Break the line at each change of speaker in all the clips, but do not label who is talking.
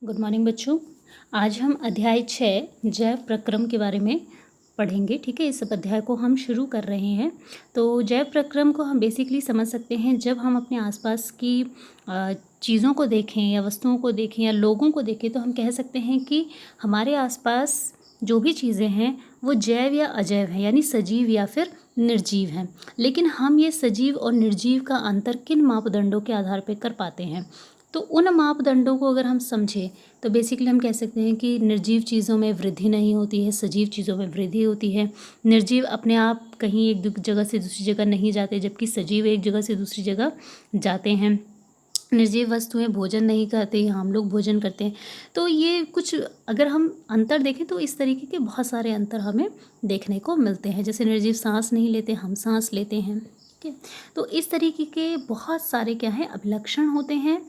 Good morning बच्चों। आज हम अध्याय 6 जैव प्रक्रम के बारे में पढ़ेंगे। ठीक है, इस अध्याय को हम शुरू कर रहे हैं। तो जैव प्रक्रम को हम बेसिकली समझ सकते हैं जब हम अपने आसपास की चीज़ों को देखें या वस्तुओं को देखें या लोगों को देखें, तो हम कह सकते हैं कि हमारे आसपास जो भी चीज़ें हैं वो जैव या अजैव हैं, यानी सजीव या फिर निर्जीव हैं। लेकिन हम ये सजीव और निर्जीव का अंतर किन मापदंडों के आधार पर कर पाते हैं? तो उन मापदंडों को अगर हम समझें तो बेसिकली हम कह सकते हैं कि निर्जीव चीज़ों में वृद्धि नहीं होती है, सजीव चीज़ों में वृद्धि होती है। निर्जीव अपने आप कहीं एक जगह से दूसरी जगह नहीं जाते, जबकि सजीव एक जगह से दूसरी जगह जाते हैं। निर्जीव वस्तुएं भोजन नहीं करते, हम लोग भोजन करते हैं। तो ये कुछ अगर हम अंतर देखें तो इस तरीके के बहुत सारे अंतर हमें देखने को मिलते हैं। जैसे निर्जीव सांस नहीं लेते, हम सांस लेते हैं। ठीक है, तो इस तरीके के बहुत सारे क्या हैं, अभिलक्षण होते हैं,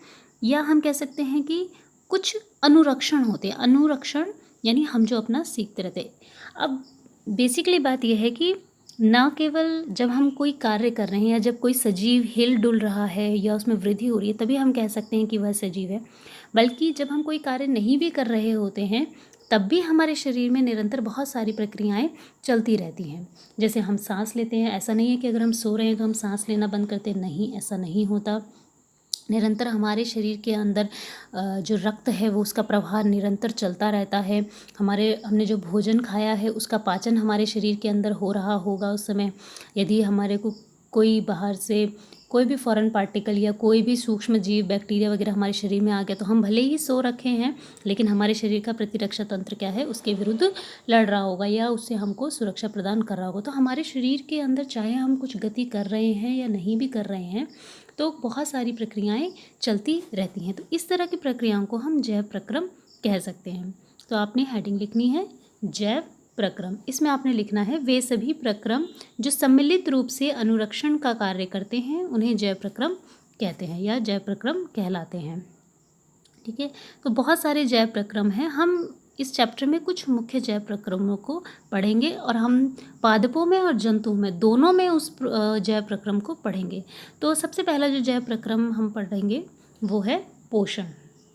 या हम कह सकते हैं कि कुछ अनुरक्षण होते हैं। अनुरक्षण यानी हम जो अपना सीखते रहते हैं। अब बेसिकली बात यह है कि ना केवल जब हम कोई कार्य कर रहे हैं या जब कोई सजीव हिल डुल रहा है या उसमें वृद्धि हो रही है तभी हम कह सकते हैं कि वह सजीव है, बल्कि जब हम कोई कार्य नहीं भी कर रहे होते हैं तब भी हमारे शरीर में निरंतर बहुत सारी प्रक्रियाएं चलती रहती हैं। जैसे हम सांस लेते हैं, ऐसा नहीं है कि अगर हम सो रहे हैं तो हम सांस लेना बंद करते, नहीं, ऐसा नहीं होता। निरंतर हमारे शरीर के अंदर जो रक्त है वो उसका प्रवाह निरंतर चलता रहता है। हमने जो भोजन खाया है उसका पाचन हमारे शरीर के अंदर हो रहा होगा उस समय। यदि हमारे को कोई बाहर से कोई भी फॉरेन पार्टिकल या कोई भी सूक्ष्म जीव, बैक्टीरिया वगैरह हमारे शरीर में आ गया तो हम भले ही सो रखे हैं लेकिन हमारे शरीर का प्रतिरक्षा तंत्र क्या है, उसके विरुद्ध लड़ रहा होगा या उससे हमको सुरक्षा प्रदान कर रहा होगा। तो हमारे शरीर के अंदर चाहे हम कुछ गति कर रहे हैं या नहीं भी कर रहे हैं तो बहुत सारी प्रक्रियाएं चलती रहती हैं। तो इस तरह की प्रक्रियाओं को हम जैव प्रक्रम कह सकते हैं। तो आपने हेडिंग लिखनी है जैव प्रक्रम। इसमें आपने लिखना है वे सभी प्रक्रम जो सम्मिलित रूप से अनुरक्षण का कार्य करते हैं उन्हें जैव प्रक्रम कहते हैं या जैव प्रक्रम कहलाते हैं। ठीक है, तो बहुत सारे जैव प्रक्रम हैं। हम इस चैप्टर में कुछ मुख्य जैव प्रक्रमों को पढ़ेंगे और हम पादपों में और जंतुओं में दोनों में उस जैव प्रक्रम को पढ़ेंगे। तो सबसे पहला जो जैव प्रक्रम हम पढ़ेंगे वो है पोषण।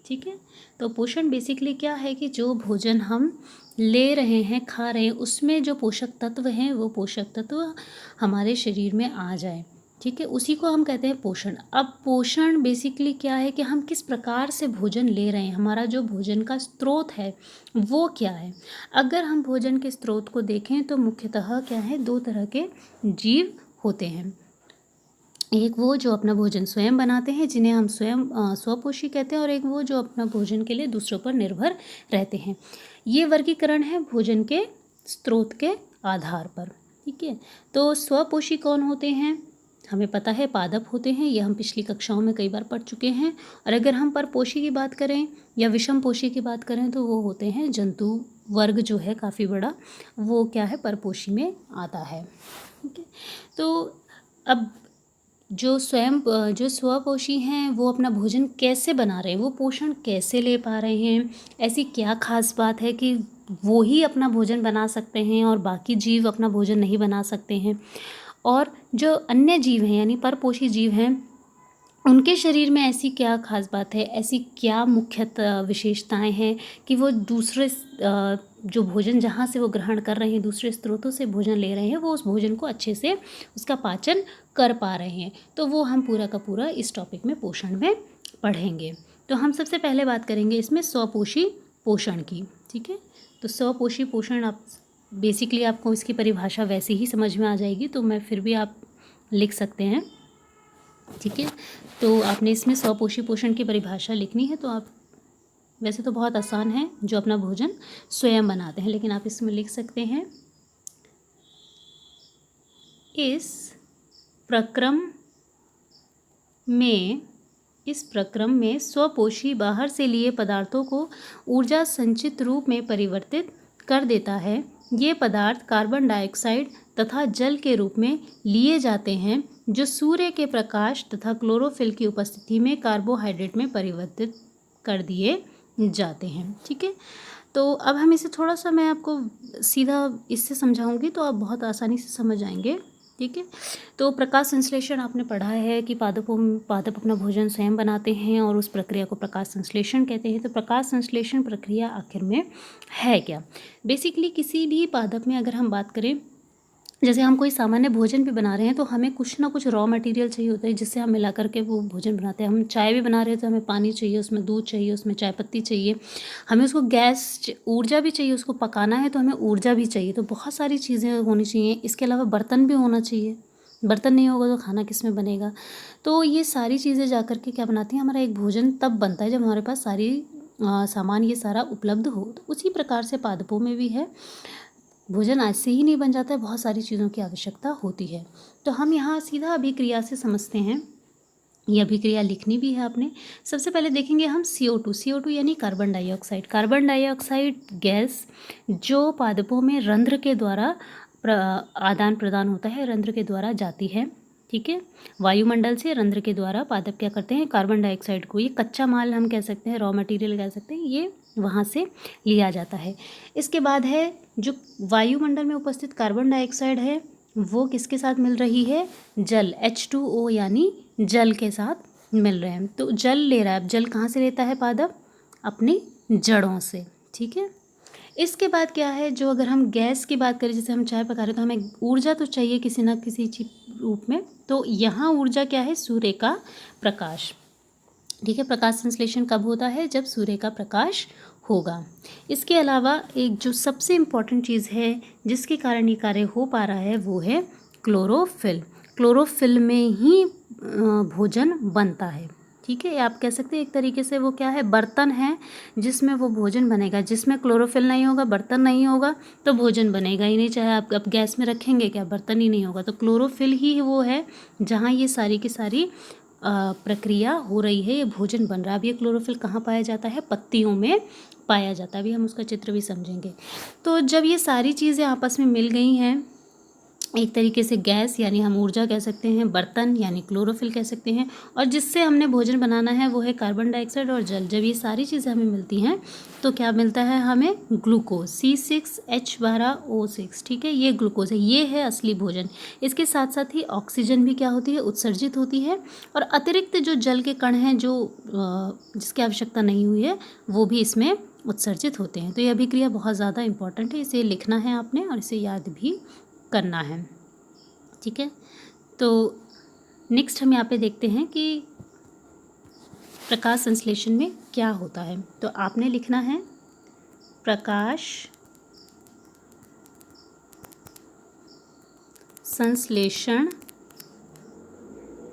ठीक है, तो पोषण बेसिकली क्या है कि जो भोजन हम ले रहे हैं, खा रहे हैं, उसमें जो पोषक तत्व हैं वो पोषक तत्व हमारे शरीर में आ जाए। ठीक है, उसी को हम कहते हैं पोषण। अब पोषण बेसिकली क्या है कि हम किस प्रकार से भोजन ले रहे हैं, हमारा जो भोजन का स्रोत है वो क्या है। अगर हम भोजन के स्रोत को देखें तो मुख्यतः क्या है, दो तरह के जीव होते हैं। एक वो जो अपना भोजन स्वयं बनाते हैं जिन्हें हम स्वयं स्वपोषी कहते हैं, और एक वो जो अपना भोजन के लिए दूसरों पर निर्भर रहते हैं। ये वर्गीकरण है भोजन के स्रोत के आधार पर। ठीक है, तो स्वपोषी कौन होते हैं, हमें पता है पादप होते हैं, ये हम पिछली कक्षाओं में कई बार पढ़ चुके हैं। और अगर हम परपोषी की बात करें या विषम पोषी की बात करें तो वो होते हैं जंतु वर्ग जो है काफ़ी बड़ा, वो क्या है, परपोषी में आता है। ठीक है, तो अब जो स्वपोषी हैं वो अपना भोजन कैसे बना रहे हैं, वो पोषण कैसे ले पा रहे हैं, ऐसी क्या खास बात है कि वो ही अपना भोजन बना सकते हैं और बाकी जीव अपना भोजन नहीं बना सकते हैं। और जो अन्य जीव हैं यानी परपोषी जीव हैं उनके शरीर में ऐसी क्या खास बात है, ऐसी क्या मुख्यतः विशेषताएं हैं कि वो दूसरे जो भोजन जहाँ से वो ग्रहण कर रहे हैं, दूसरे स्रोतों से भोजन ले रहे हैं, वो उस भोजन को अच्छे से उसका पाचन कर पा रहे हैं। तो वो हम पूरा का पूरा इस टॉपिक में पोषण में पढ़ेंगे। तो हम सबसे पहले बात करेंगे इसमें स्वपोषी पोषण की। ठीक है, तो स्वपोषी पोषण आप बेसिकली आपको इसकी परिभाषा वैसे ही समझ में आ जाएगी, तो मैं फिर भी आप लिख सकते हैं। ठीक है, तो आपने इसमें स्वपोषी पोषण की परिभाषा लिखनी है। तो आप वैसे तो बहुत आसान है, जो अपना भोजन स्वयं बनाते हैं, लेकिन आप इसमें लिख सकते हैं इस प्रक्रम में स्वपोषी बाहर से लिए पदार्थों को ऊर्जा संचित रूप में परिवर्तित कर देता है। ये पदार्थ कार्बन डाइऑक्साइड तथा जल के रूप में लिए जाते हैं जो सूर्य के प्रकाश तथा क्लोरोफिल की उपस्थिति में कार्बोहाइड्रेट में परिवर्तित कर दिए जाते हैं। ठीक है, तो अब हम इसे थोड़ा सा मैं आपको सीधा इससे समझाऊंगी तो आप बहुत आसानी से समझ आएंगे। ठीक है। तो प्रकाश संश्लेषण आपने पढ़ा है कि पादप अपना भोजन स्वयं बनाते हैं और उस प्रक्रिया को प्रकाश संश्लेषण कहते हैं। तो प्रकाश संश्लेषण प्रक्रिया आखिर में है क्या? बेसिकली किसी भी पादप में अगर हम बात करें, जैसे हम कोई सामान्य भोजन भी बना रहे हैं तो हमें कुछ ना कुछ रॉ मटेरियल चाहिए होता है जिससे हम मिला करके वो भोजन बनाते हैं। हम चाय भी बना रहे हैं तो हमें पानी चाहिए, उसमें दूध चाहिए, उसमें चाय पत्ती चाहिए, हमें उसको ऊर्जा भी चाहिए, उसको पकाना है तो हमें ऊर्जा भी चाहिए। तो बहुत सारी चीज़ें होनी चाहिए। इसके अलावा बर्तन भी होना चाहिए, बर्तन नहीं होगा तो खाना किस में बनेगा। तो ये सारी चीज़ें जा कर के क्या बनाती हैं, हमारा एक भोजन तब बनता है जब हमारे पास सारी सामान ये सारा उपलब्ध हो। तो उसी प्रकार से पादपों में भी है, भोजन ऐसे ही नहीं बन जाता है, बहुत सारी चीज़ों की आवश्यकता होती है। तो हम यहाँ सीधा अभिक्रिया से समझते हैं। ये अभिक्रिया लिखनी भी है आपने। सबसे पहले देखेंगे हम CO2 यानी carbon dioxide. Carbon dioxide gas जो पादपों में रंध्र के द्वारा आदान प्रदान होता है, रंध्र के द्वारा जाती है। ठीक है, वायुमंडल से रंध्र के द्वारा पादप क्या करते हैं, कार्बन डाइऑक्साइड को, ये कच्चा माल हम कह सकते हैं, रॉ मटेरियल कह सकते हैं, ये वहाँ से लिया जाता है। इसके बाद है जो वायुमंडल में उपस्थित कार्बन डाइऑक्साइड है वो किसके साथ मिल रही है, जल H2O यानी जल के साथ मिल रहे हैं। तो जल ले रहा है। अब जल कहाँ से लेता है पादप, अपनी जड़ों से। ठीक है, इसके बाद क्या है, जो अगर हम गैस की बात करें, जैसे हम चाय पका रहे हैं तो हमें ऊर्जा तो चाहिए किसी न किसी रूप में। तो यहाँ ऊर्जा क्या है, सूर्य का प्रकाश। ठीक है, प्रकाश संश्लेषण कब होता है, जब सूर्य का प्रकाश होगा। इसके अलावा एक जो सबसे इम्पॉर्टेंट चीज़ है जिसके कारण ये कार्य हो पा रहा है वो है क्लोरोफिल। क्लोरोफिल में ही भोजन बनता है। ठीक है, आप कह सकते हैं एक तरीके से वो क्या है, बर्तन है जिसमें वो भोजन बनेगा। जिसमें क्लोरोफिल नहीं होगा, बर्तन नहीं होगा, तो भोजन बनेगा ही नहीं। चाहे आप अब गैस में रखेंगे क्या, बर्तन ही नहीं होगा। तो क्लोरोफिल ही वो है जहाँ ये सारी की सारी प्रक्रिया हो रही है, ये भोजन बन रहा है। अब ये क्लोरोफिल कहाँ पाया जाता है, पत्तियों में पाया जाता है। अभी हम उसका चित्र भी समझेंगे। तो जब ये सारी चीज़ें आपस में मिल गई हैं, एक तरीके से गैस यानी हम ऊर्जा कह सकते हैं, बर्तन यानी क्लोरोफिल कह सकते हैं, और जिससे हमने भोजन बनाना है वो है कार्बन डाइऑक्साइड और जल। जब ये सारी चीज़ें हमें मिलती हैं तो क्या मिलता है हमें, ग्लूकोज C6H12O6। ठीक है, ये ग्लूकोज है, ये है असली भोजन। इसके साथ साथ ही ऑक्सीजन भी क्या होती है, उत्सर्जित होती है, और अतिरिक्त जो जल के कण हैं जो जिसकी आवश्यकता नहीं हुई है वो भी इसमें उत्सर्जित होते हैं। तो यह अभिक्रिया बहुत ज़्यादा इंपॉर्टेंट है, इसे लिखना है आपने और इसे याद भी करना है। ठीक है, तो नेक्स्ट हम यहाँ पे देखते हैं कि प्रकाश संश्लेषण में क्या होता है। तो आपने लिखना है प्रकाश संश्लेषण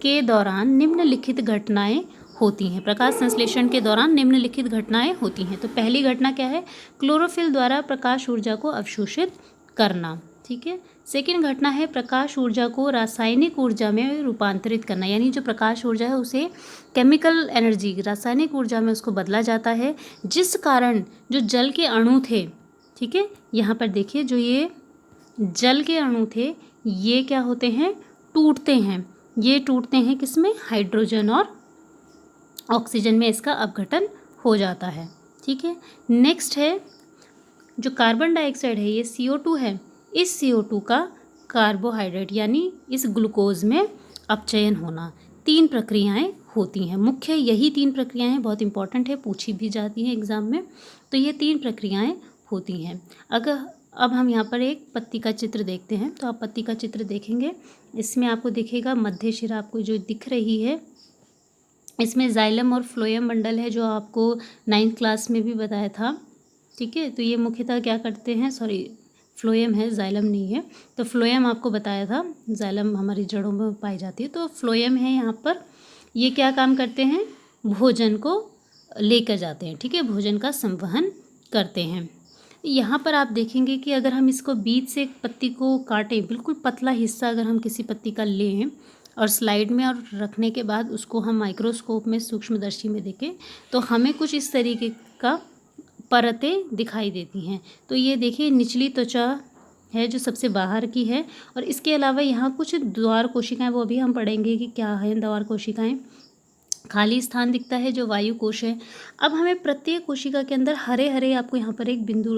के दौरान निम्नलिखित घटनाएं होती हैं। प्रकाश संश्लेषण के दौरान निम्नलिखित घटनाएं होती हैं। तो पहली घटना क्या है, क्लोरोफिल द्वारा प्रकाश ऊर्जा को अवशोषित करना। ठीक है, सेकेंड घटना है प्रकाश ऊर्जा को रासायनिक ऊर्जा में रूपांतरित करना, यानी जो प्रकाश ऊर्जा है उसे केमिकल एनर्जी, रासायनिक ऊर्जा में उसको बदला जाता है, जिस कारण जो जल के अणु थे, ठीक है, यहाँ पर देखिए जो ये जल के अणु थे ये क्या होते हैं, टूटते हैं। ये टूटते हैं किसमें, हाइड्रोजन और ऑक्सीजन में इसका अपघटन हो जाता है। ठीक है, नेक्स्ट है जो कार्बन डाइऑक्साइड है, ये CO2 है, इस CO2 का कार्बोहाइड्रेट यानी इस ग्लूकोज में अपचयन होना। 3 प्रक्रियाएं होती हैं, मुख्य यही 3 प्रक्रियाएं बहुत इंपॉर्टेंट है, पूछी भी जाती हैं एग्जाम में। तो ये 3 प्रक्रियाएं होती हैं। अब हम यहाँ पर एक पत्ती का चित्र देखते हैं। तो आप पत्ती का चित्र देखेंगे, इसमें आपको दिखेगा मध्य शिरा आपको जो दिख रही है, इसमें जाइलम और फ्लोएम मंडल है जो आपको 9th क्लास में भी बताया था। ठीक है, तो ये मुख्यतः क्या करते हैं, फ्लोएम है, जाइलम नहीं है। तो फ्लोएम आपको बताया था, जाइलम हमारी जड़ों में पाई जाती है। तो फ्लोएम है यहाँ पर, ये क्या काम करते हैं, भोजन को लेकर जाते हैं। ठीक है, भोजन का संवहन करते हैं। यहाँ पर आप देखेंगे कि अगर हम इसको बीच से एक पत्ती को काटें, बिल्कुल पतला हिस्सा अगर हम किसी पत्ती का लें और स्लाइड में और रखने के बाद उसको हम माइक्रोस्कोप में सूक्ष्मदर्शी में देखें तो हमें कुछ इस तरीके का परतें दिखाई देती हैं। तो ये देखिए निचली त्वचा है जो सबसे बाहर की है, और इसके अलावा यहाँ कुछ द्वार कोशिकाएं, वो भी हम पढ़ेंगे कि क्या है द्वार कोशिकाएं। खाली स्थान दिखता है जो वायु कोश है। अब हमें प्रत्येक कोशिका के अंदर हरे हरे आपको यहाँ पर एक बिंदु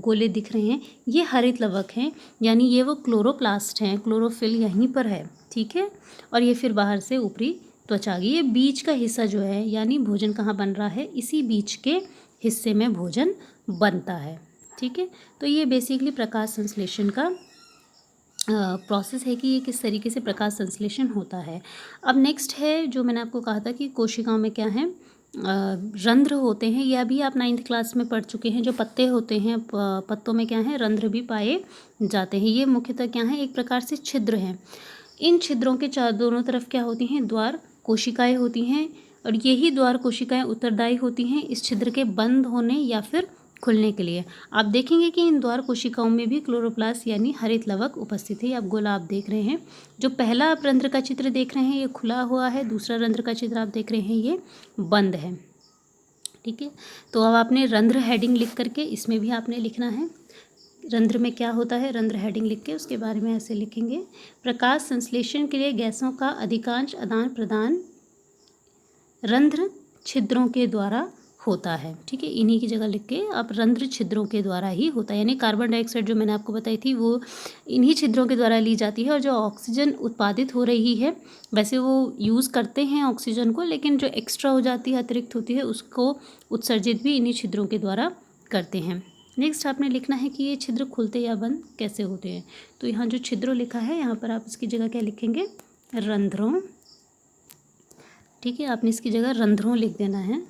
गोले दिख रहे हैं, ये हरित लवक हैं, यानी ये वो क्लोरोप्लास्ट हैं, क्लोरोफिल यहीं पर है, ठीक है। और ये फिर बाहर से ऊपरी त्वचा, ये बीज का हिस्सा जो है, यानी भोजन कहाँ बन रहा है, इसी बीज के हिस्से में भोजन बनता है, ठीक है। तो ये बेसिकली प्रकाश संश्लेषण का प्रोसेस है कि ये किस तरीके से प्रकाश संश्लेषण होता है। अब नेक्स्ट है जो मैंने आपको कहा था कि कोशिकाओं में क्या है, रंध्र होते हैं। यह भी आप 9th क्लास में पढ़ चुके हैं। जो पत्ते होते हैं, पत्तों में क्या है, रंध्र भी पाए जाते हैं। ये मुख्यतः क्या है, एक प्रकार से छिद्र हैं। इन छिद्रों के दोनों तरफ क्या होती हैं, द्वार कोशिकाएं होती हैं, और यही द्वार कोशिकाएं उत्तरदायी होती हैं इस छिद्र के बंद होने या फिर खुलने के लिए। आप देखेंगे कि इन द्वार कोशिकाओं में भी क्लोरोप्लास्ट यानी हरित लवक उपस्थित है। आप गोला आप देख रहे हैं, जो पहला आप रंध्र का चित्र देख रहे हैं ये खुला हुआ है, दूसरा रंध्र का चित्र आप देख रहे हैं ये बंद है, ठीक है। तो अब आपने रंध्र हेडिंग लिख करके इसमें भी आपने लिखना है रंध्र में क्या होता है। रंध्र हेडिंग लिख के उसके बारे में ऐसे लिखेंगे, प्रकाश संश्लेषण के लिए गैसों का अधिकांश आदान प्रदान रंध्र छिद्रों के द्वारा होता है, ठीक है। इन्हीं की जगह लिख के आप रंध्र छिद्रों के द्वारा ही होता है, यानी कार्बन डाइऑक्साइड जो मैंने आपको बताई थी वो इन्हीं छिद्रों के द्वारा ली जाती है। और जो ऑक्सीजन उत्पादित हो रही है, वैसे वो यूज़ करते हैं ऑक्सीजन को, लेकिन जो एक्स्ट्रा हो जाती है, अतिरिक्त होती है, उसको उत्सर्जित भी इन्हीं छिद्रों के द्वारा करते हैं। नेक्स्ट आपने लिखना है कि ये छिद्र खुलते या बंद कैसे होते हैं। तो यहाँ जो छिद्र लिखा है, यहाँ पर आप इसकी जगह क्या लिखेंगे, रंध्रों, ठीक है। आपने इसकी जगह रंध्रों लिख देना है।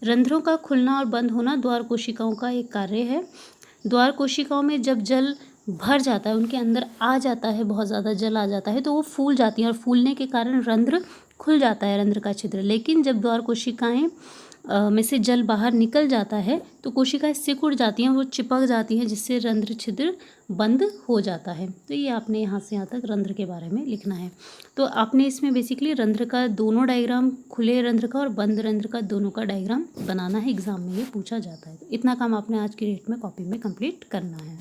रंध्रों का खुलना और बंद होना द्वार कोशिकाओं का एक कार्य है। द्वार कोशिकाओं में जब जल भर जाता है, उनके अंदर आ जाता है, बहुत ज़्यादा जल आ जाता है, तो वो फूल जाती हैं, और फूलने के कारण रंध्र खुल जाता है, रंध्र का छिद्र। लेकिन जब द्वार कोशिकाएं में से जल बाहर निकल जाता है तो कोशिकाएं सिकुड़ जाती हैं, वो चिपक जाती हैं, जिससे रंध्र छिद्र बंद हो जाता है। तो ये आपने यहाँ से यहाँ तक रंध्र के बारे में लिखना है। तो आपने इसमें बेसिकली रंध्र का दोनों डायग्राम, खुले रंध्र का और बंद रंध्र का, दोनों का डायग्राम बनाना है। एग्जाम में ये पूछा जाता है। तो इतना काम आपने आज की डेट में कॉपी में कंप्लीट करना है।